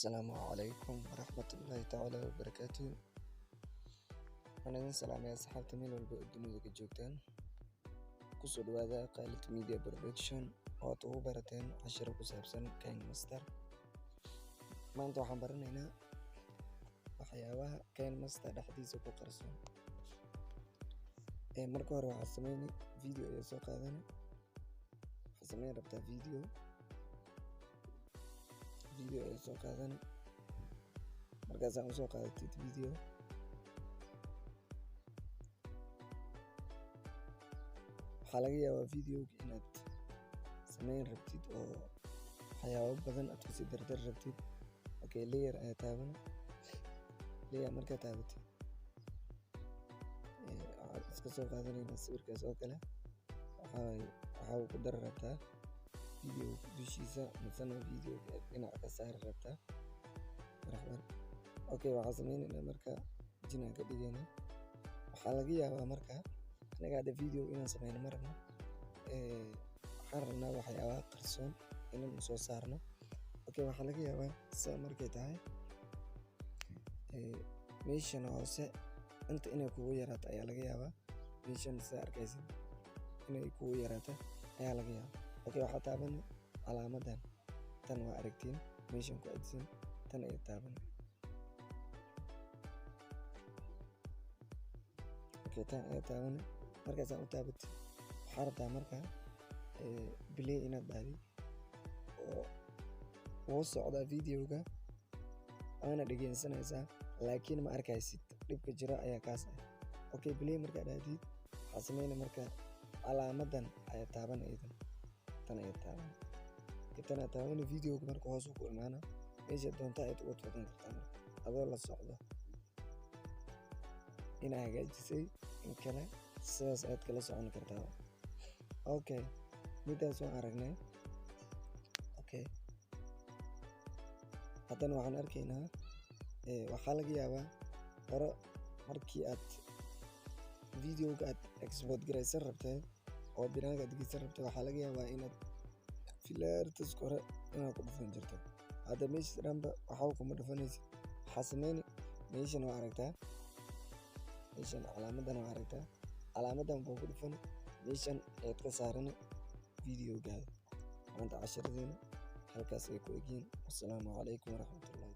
السلام عليكم ورحمة الله تعالى وبركاته. أنا idin salaamay asxaabta meel walba oo dunida ka joogtaan. Ku soo dhawaada Qaalid Media Production oo aad ugu barateen casharo ku saabsan KineMaster. Maanta waxaan baranaynaa waxyaabaha KineMaster dhexdiisa ku qarsoon. Marka hore waxaan sameynay video ayaa soo qaadanay. Waxaan sameyn rabtaa video ayaa soo qaadanay. Markaas aan soo qaadatid video waxaa laga yaabaa videoga inaad sameyn rabtid oo waxyaabo badan aad ku sii dardar rabtid. Okay, layer ayaa taaban. Layer markaa taabatid waxaad iska soo qaadanaynaa sawirkaas oo kale. waxaa ku dar rabtaa video dushiisa misana videoga dhinac ka saari rabtaa. Okay, waxaan sameynaynaa marka jinaan ka dhigaynaa. Waxaa laga yaabaa marka anaga hadda video inaan sameyno marna waxaan rabnaa waxyaabaha qarsoon inaan soo saarno. Okay, waxaa laga yaabaa sida markay tahay meeshan hoose inta inay kugu yaraato ayaa laga yaabaa. meeshan sida arkaysid inay kugu yaraato ayaa laga yaabaa. Okay, waxaa taaban calaamadan tan waa aragtiin meeshan ku adsan tan ay taaban. Okay, tan ay taaban markaas aan u taabatid waxaa rabtaa marka play inaad dhahdi oo wuu socdaa videoga waana dhegeysanaysaa laakiin ma arkaysid dhibka jira ayaa kaas ah. Okay, play markaa dhahdid waxaa sameynay marka calaamadan ayaa taaban aydan tan ayaa taaban. Okay, tan ayaa taaban videoga marka hoos ku imaana meesha doonta ayaad uga wadan kartaa adoo la socdo in hagaajisay in kale sidaas aad kala socon kartaa. Okay, midaas waan aragnay. Okay, haddana waxaan arkaynaa waxaa laga yaabaa hore markii aad videoga aad export garaysan rabtay oo binaanka aad geysan rabtay waxaa laga yaabaa inaad filaartas hore inaad ku dhufan jirto. hadda meesha dhanba waxaa kuma dhufanaysid. waxaa sameynay meeshan waa aragtaa meeshan calaamadan waa aragtaa calaamadan buu ku dhufan meeshan ayaad ka saaran videogaada. maanta casharadeenna halkaas ay ku egyihiin. Assalaamu calaykum waraxmatullahi.